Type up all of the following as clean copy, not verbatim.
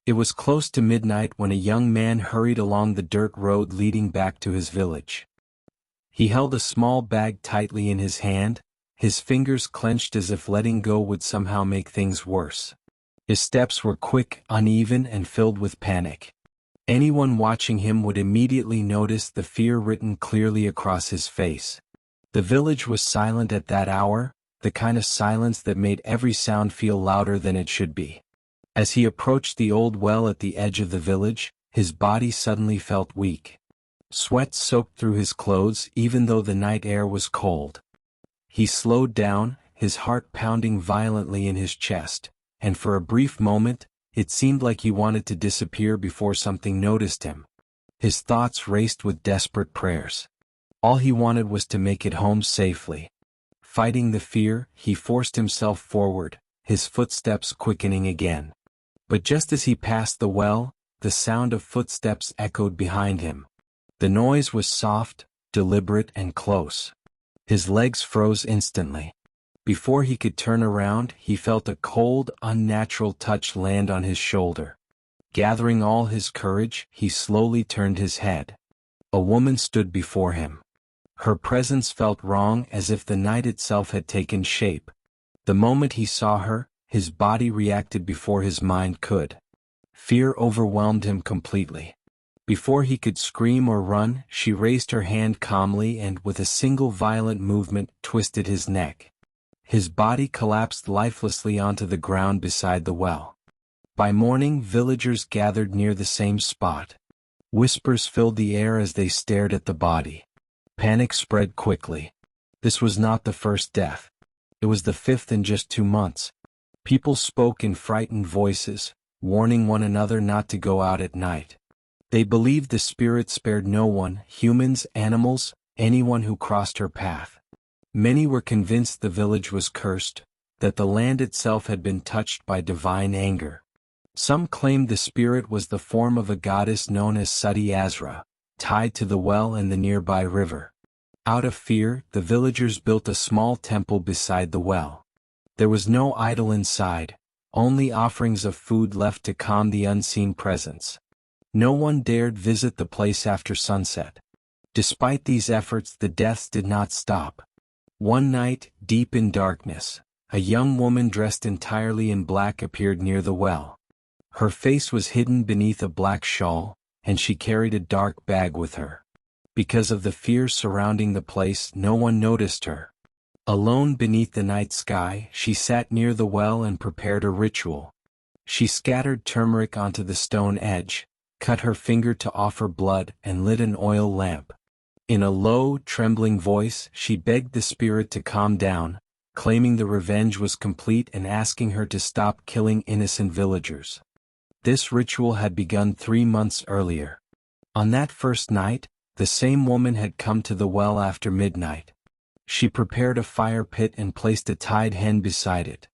It was close to midnight when a young man hurried along the dirt road leading back to his village. He held a small bag tightly in his hand, his fingers clenched as if letting go would somehow make things worse. His steps were quick, uneven, and filled with panic. Anyone watching him would immediately notice the fear written clearly across his face. The village was silent at that hour, the kind of silence that made every sound feel louder than it should be. As he approached the old well at the edge of the village, his body suddenly felt weak. Sweat soaked through his clothes even though the night air was cold. He slowed down, his heart pounding violently in his chest, and for a brief moment, it seemed like he wanted to disappear before something noticed him. His thoughts raced with desperate prayers. All he wanted was to make it home safely. Fighting the fear, he forced himself forward, his footsteps quickening again. But just as he passed the well, the sound of footsteps echoed behind him. The noise was soft, deliberate, and close. His legs froze instantly. Before he could turn around, he felt a cold, unnatural touch land on his shoulder. Gathering all his courage, he slowly turned his head. A woman stood before him. Her presence felt wrong, as if the night itself had taken shape. The moment he saw her, his body reacted before his mind could. Fear overwhelmed him completely. Before he could scream or run, she raised her hand calmly and, with a single violent movement, twisted his neck. His body collapsed lifelessly onto the ground beside the well. By morning, villagers gathered near the same spot. Whispers filled the air as they stared at the body. Panic spread quickly. This was not the first death. It was the fifth in just 2 months. People spoke in frightened voices, warning one another not to go out at night. They believed the spirit spared no one, humans, animals, anyone who crossed her path. Many were convinced the village was cursed, that the land itself had been touched by divine anger. Some claimed the spirit was the form of a goddess known as Sati Azra, tied to the well and the nearby river. Out of fear, the villagers built a small temple beside the well. There was no idol inside, only offerings of food left to calm the unseen presence. No one dared visit the place after sunset. Despite these efforts, the deaths did not stop. One night, deep in darkness, a young woman dressed entirely in black appeared near the well. Her face was hidden beneath a black shawl, and she carried a dark bag with her. Because of the fear surrounding the place, no one noticed her. Alone beneath the night sky, she sat near the well and prepared a ritual. She scattered turmeric onto the stone edge, cut her finger to offer blood, and lit an oil lamp. In a low, trembling voice, she begged the spirit to calm down, claiming the revenge was complete and asking her to stop killing innocent villagers. This ritual had begun 3 months earlier. On that first night, the same woman had come to the well after midnight. She prepared a fire pit and placed a tied hen beside it.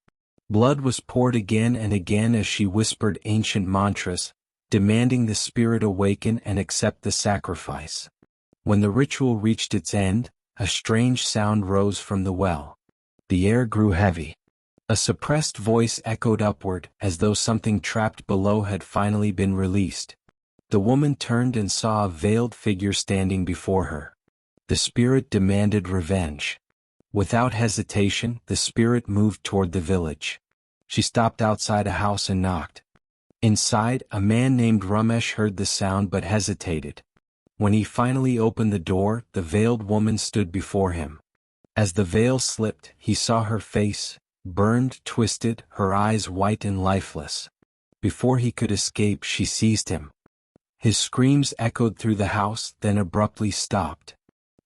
Blood was poured again and again as she whispered ancient mantras, demanding the spirit awaken and accept the sacrifice. When the ritual reached its end, a strange sound rose from the well. The air grew heavy. A suppressed voice echoed upward, as though something trapped below had finally been released. The woman turned and saw a veiled figure standing before her. The spirit demanded revenge. Without hesitation, the spirit moved toward the village. She stopped outside a house and knocked. Inside, a man named Ramesh heard the sound but hesitated. When he finally opened the door, the veiled woman stood before him. As the veil slipped, he saw her face, burned, twisted, her eyes white and lifeless. Before he could escape, she seized him. His screams echoed through the house, then abruptly stopped.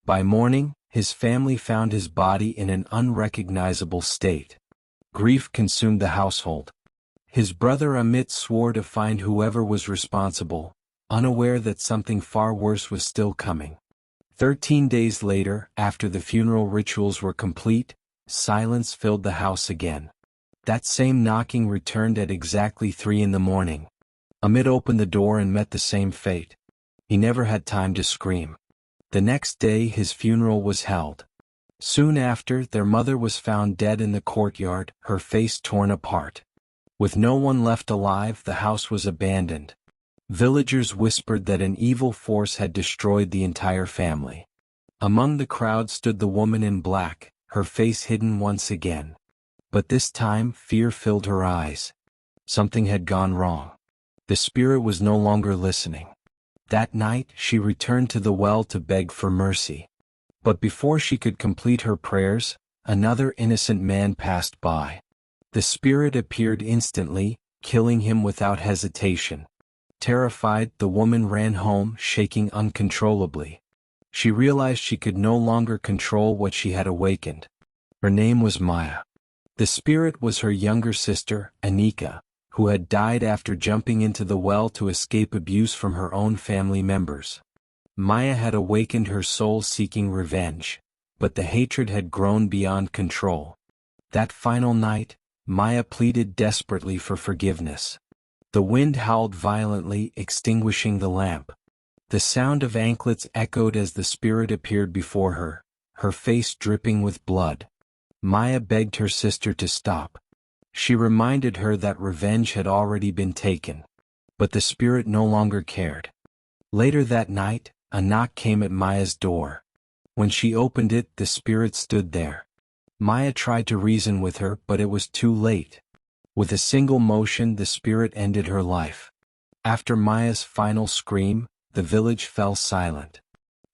By morning, his family found his body in an unrecognizable state. Grief consumed the household. His brother Amit swore to find whoever was responsible, unaware that something far worse was still coming. 13 days later, after the funeral rituals were complete, silence filled the house again. That same knocking returned at exactly 3 in the morning. Amit opened the door and met the same fate. He never had time to scream. The next day his funeral was held. Soon after, their mother was found dead in the courtyard, her face torn apart. With no one left alive, the house was abandoned. Villagers whispered that an evil force had destroyed the entire family. Among the crowd stood the woman in black, her face hidden once again. But this time fear filled her eyes. Something had gone wrong. The spirit was no longer listening. That night she returned to the well to beg for mercy. But before she could complete her prayers, another innocent man passed by. The spirit appeared instantly, killing him without hesitation. Terrified, the woman ran home, shaking uncontrollably. She realized she could no longer control what she had awakened. Her name was Maya. The spirit was her younger sister, Anika, who had died after jumping into the well to escape abuse from her own family members. Maya had awakened her soul seeking revenge, but the hatred had grown beyond control. That final night, Maya pleaded desperately for forgiveness. The wind howled violently, extinguishing the lamp. The sound of anklets echoed as the spirit appeared before her, her face dripping with blood. Maya begged her sister to stop. She reminded her that revenge had already been taken. But the spirit no longer cared. Later that night, a knock came at Maya's door. When she opened it, the spirit stood there. Maya tried to reason with her, but it was too late. With a single motion, the spirit ended her life. After Maya's final scream, the village fell silent.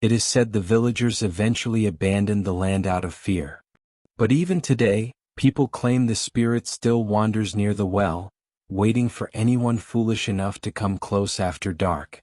It is said the villagers eventually abandoned the land out of fear. But even today, people claim the spirit still wanders near the well, waiting for anyone foolish enough to come close after dark.